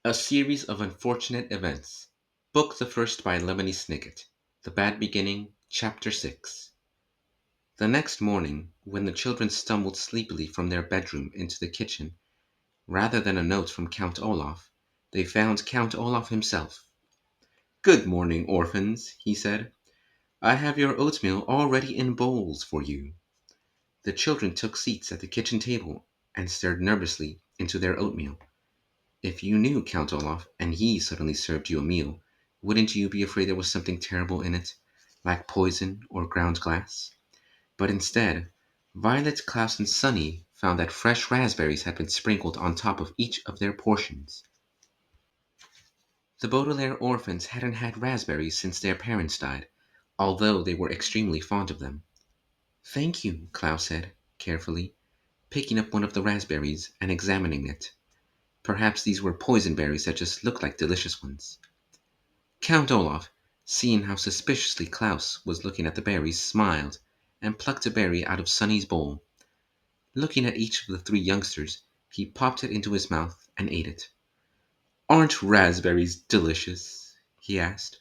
A Series of Unfortunate Events. Book the First by Lemony Snicket. The Bad Beginning, Chapter 6. The next morning, when the children stumbled sleepily from their bedroom into the kitchen, rather than a note from Count Olaf, they found Count Olaf himself. "Good morning, orphans," he said. "I have your oatmeal all ready in bowls for you." The children took seats at the kitchen table and stared nervously into their oatmeal. If you knew Count Olaf and he suddenly served you a meal, wouldn't you be afraid there was something terrible in it, like poison or ground glass? But instead, Violet, Klaus, and Sunny found that fresh raspberries had been sprinkled on top of each of their portions. The Baudelaire orphans hadn't had raspberries since their parents died, although they were extremely fond of them. "Thank you," Klaus said, carefully, picking up one of the raspberries and examining it. Perhaps these were poison berries that just looked like delicious ones. Count Olaf, seeing how suspiciously Klaus was looking at the berries, smiled and plucked a berry out of Sunny's bowl. Looking at each of the three youngsters, he popped it into his mouth and ate it. "Aren't raspberries delicious?" he asked.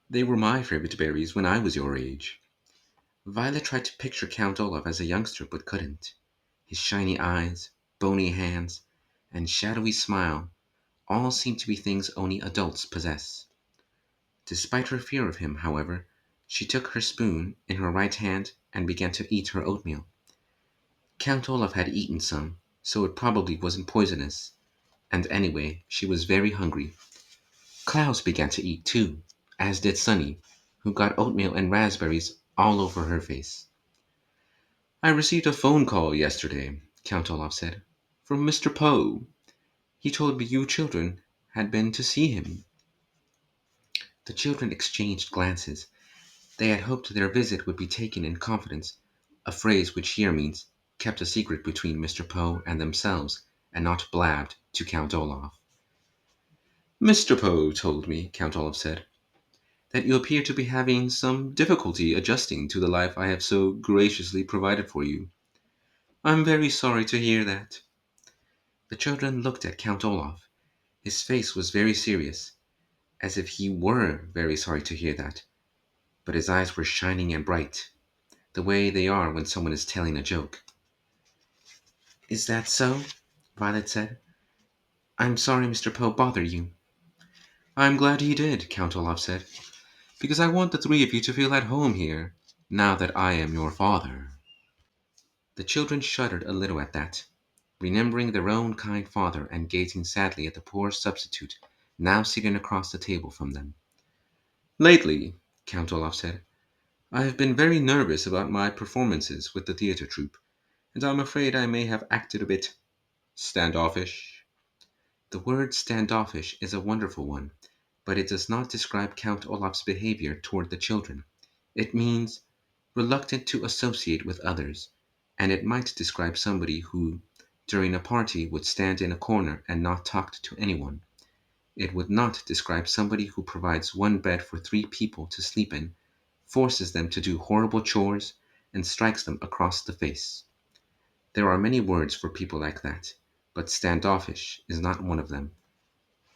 "They were my favorite berries when I was your age." Violet tried to picture Count Olaf as a youngster but couldn't. His shiny eyes, bony hands, and shadowy smile all seemed to be things only adults possess. Despite her fear of him, however, she took her spoon in her right hand and began to eat her oatmeal. Count Olaf had eaten some, so it probably wasn't poisonous, and anyway, she was very hungry. Klaus began to eat too, as did Sunny, who got oatmeal and raspberries all over her face. "I received a phone call yesterday," Count Olaf said, "from Mr. Poe. He told me you children had been to see him." The children exchanged glances. They had hoped their visit would be taken in confidence, a phrase which here means kept a secret between Mr. Poe and themselves, and not blabbed to Count Olaf. "Mr. Poe told me," Count Olaf said, "that you appear to be having some difficulty adjusting to the life I have so graciously provided for you. I'm very sorry to hear that." The children looked at Count Olaf. His face was very serious, as if he were very sorry to hear that, but his eyes were shining and bright, the way they are when someone is telling a joke. "Is that so?" Violet said. "I'm sorry Mr. Poe bothered you." "I'm glad he did," Count Olaf said, "because I want the three of you to feel at home here, now that I am your father." The children shuddered a little at that, remembering their own kind father and gazing sadly at the poor substitute now sitting across the table from them. "Lately," Count Olaf said, "I have been very nervous about my performances with the theatre troupe, and I'm afraid I may have acted a bit standoffish." The word standoffish is a wonderful one, but it does not describe Count Olaf's behavior toward the children. It means reluctant to associate with others, and it might describe somebody who, during a party, would stand in a corner and not talk to anyone. It would not describe somebody who provides one bed for three people to sleep in, forces them to do horrible chores, and strikes them across the face. There are many words for people like that, but standoffish is not one of them.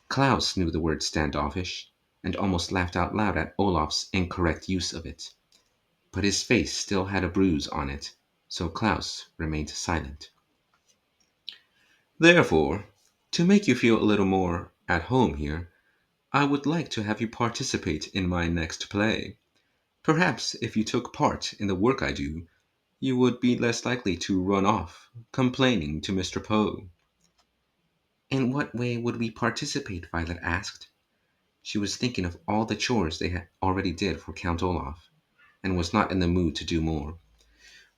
Klaus knew the word standoffish, and almost laughed out loud at Olaf's incorrect use of it. But his face still had a bruise on it, so Klaus remained silent. "Therefore, to make you feel a little more at home here, I would like to have you participate in my next play. Perhaps if you took part in the work I do, you would be less likely to run off, complaining to Mr. Poe." "In what way would we participate?" Violet asked. She was thinking of all the chores they had already did for Count Olaf, and was not in the mood to do more.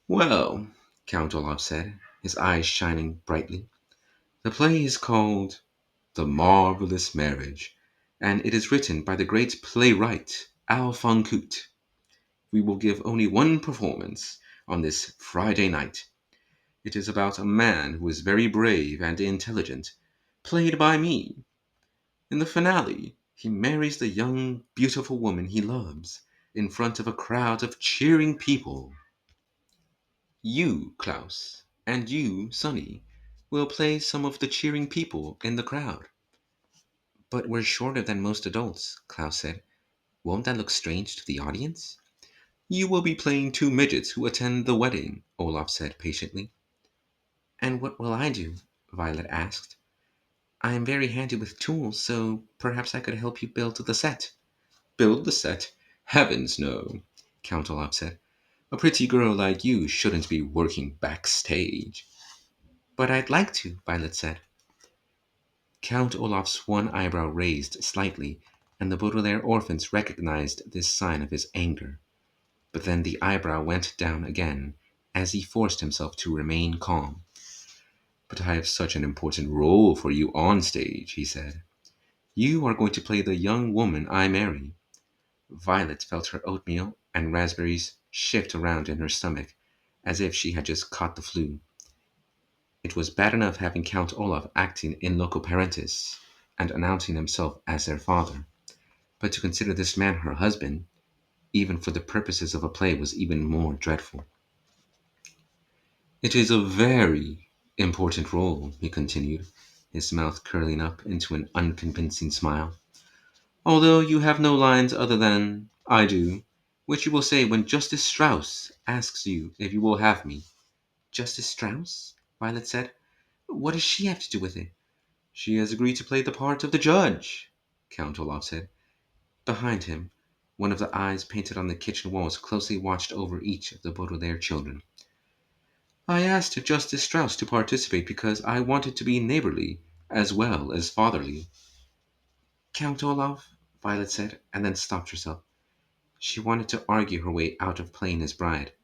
"Well," Count Olaf said, his eyes shining brightly, "the play is called The Marvelous Marriage, and it is written by the great playwright Al Foncoot. We will give only one performance on this Friday night. It is about a man who is very brave and intelligent, played by me. In the finale, he marries the young, beautiful woman he loves in front of a crowd of cheering people. You, Klaus, and you, Sonny, will play some of the cheering people in the crowd." But we're shorter than most adults, Klaus said. Won't that look strange to the audience? You will be playing two midgets who attend the wedding, Olaf said patiently. And what will I do? Violet asked. I am very handy with tools, so perhaps I could help you build the set. Build the set? Heavens, no, Count Olaf said. A pretty girl like you shouldn't be working backstage. But I'd like to, Violet said. Count Olaf's one eyebrow raised slightly, and the Baudelaire orphans recognized this sign of his anger. But then the eyebrow went down again, as he forced himself to remain calm. But I have such an important role for you on stage, he said. You are going to play the young woman I marry. Violet felt her oatmeal and raspberries shift around in her stomach, as if she had just caught the flu. It was bad enough having Count Olaf acting in loco parentis and announcing himself as their father, but to consider this man her husband, even for the purposes of a play, was even more dreadful. It is a very important role, he continued, his mouth curling up into an unconvincing smile. Although you have no lines other than I do, which you will say when Justice Strauss asks you if you will have me. Justice Strauss? Violet said. What does she have to do with it? She has agreed to play the part of the judge, Count Olaf said. Behind him, one of the eyes painted on the kitchen walls closely watched over each of the Baudelaire children. I asked Justice Strauss to participate because I wanted to be neighborly as well as fatherly. Count Olaf, Violet said, and then stopped herself. She wanted to argue her way out of playing his bride,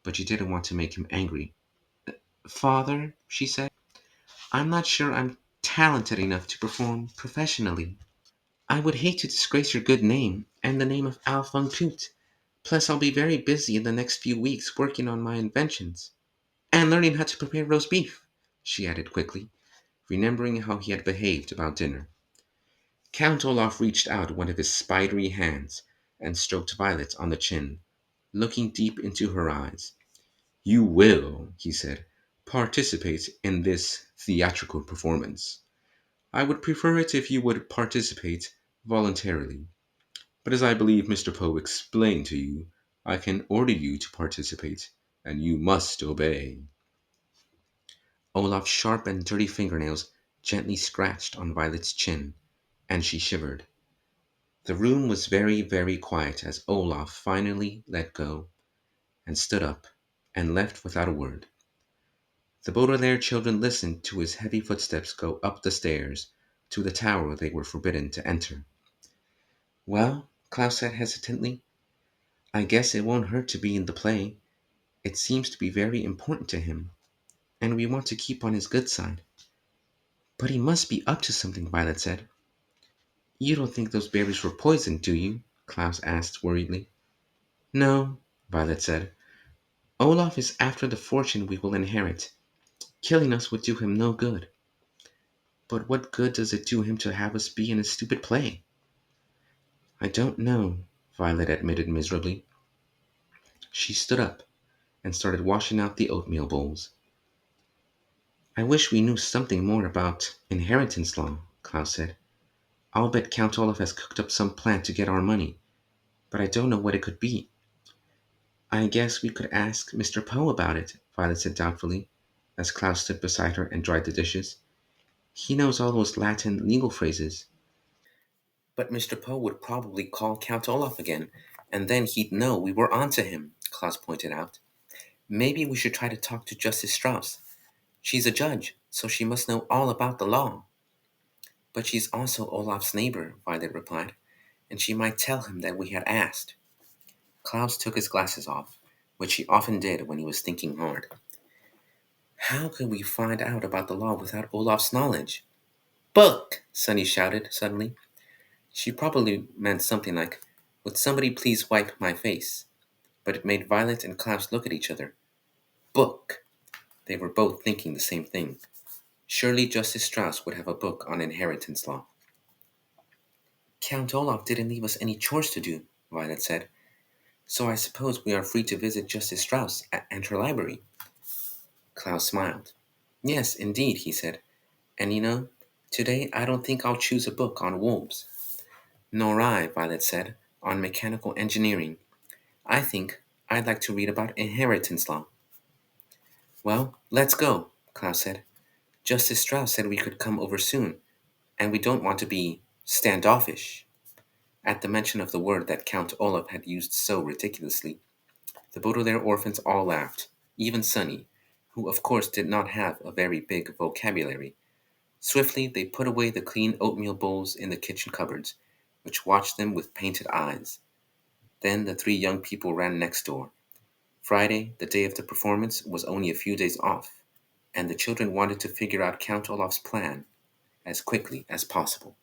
but she didn't want to make him angry. Father, she said, I'm not sure I'm talented enough to perform professionally. I would hate to disgrace your good name and the name of Al Fung Put. Plus, I'll be very busy in the next few weeks working on my inventions. And learning how to prepare roast beef, she added quickly, remembering how he had behaved about dinner. Count Olaf reached out one of his spidery hands and stroked Violet on the chin, looking deep into her eyes. You will, he said, participate in this theatrical performance. I would prefer it if you would participate voluntarily. But as I believe Mr. Poe explained to you, I can order you to participate, and you must obey. Olaf's sharp and dirty fingernails gently scratched on Violet's chin, and she shivered. The room was very, very quiet as Olaf finally let go and stood up and left without a word. The Baudelaire children listened to his heavy footsteps go up the stairs to the tower they were forbidden to enter. Well, Klaus said hesitantly, I guess it won't hurt to be in the play. It seems to be very important to him, and we want to keep on his good side. But he must be up to something, Violet said. You don't think those berries were poisoned, do you? Klaus asked worriedly. No, Violet said. Olaf is after the fortune we will inherit. Killing us would do him no good. But what good does it do him to have us be in a stupid play? I don't know, Violet admitted miserably. She stood up and started washing out the oatmeal bowls. I wish we knew something more about inheritance law, Klaus said. I'll bet Count Olaf has cooked up some plan to get our money, but I don't know what it could be. I guess we could ask Mr. Poe about it, Violet said doubtfully, as Klaus stood beside her and dried the dishes. He knows all those Latin legal phrases. But Mr. Poe would probably call Count Olaf again, and then he'd know we were onto him, Klaus pointed out. Maybe we should try to talk to Justice Strauss. She's a judge, so she must know all about the law. But she's also Olaf's neighbor, Violet replied, and she might tell him that we had asked. Klaus took his glasses off, which he often did when he was thinking hard. How could we find out about the law without Olaf's knowledge? Book! Sunny shouted suddenly. She probably meant something like, would somebody please wipe my face? But it made Violet and Klaus look at each other. Book! They were both thinking the same thing. Surely Justice Strauss would have a book on inheritance law. Count Olaf didn't leave us any chores to do, Violet said, so I suppose we are free to visit Justice Strauss and her library. Klaus smiled. Yes, indeed, he said. And you know, Today, I don't think I'll choose a book on wolves. Nor I, Violet said, on mechanical engineering. I think I'd like to read about inheritance law. Well, let's go, Klaus said. Justice Strauss said we could come over soon, and we don't want to be standoffish. At the mention of the word that Count Olaf had used so ridiculously, the Baudelaire orphans all laughed, even Sonny, who of course did not have a very big vocabulary. Swiftly they put away the clean oatmeal bowls in the kitchen cupboards, which watched them with painted eyes. Then the three young people ran next door. Friday, the day of the performance, was only a few days off, and the children wanted to figure out Count Olaf's plan as quickly as possible.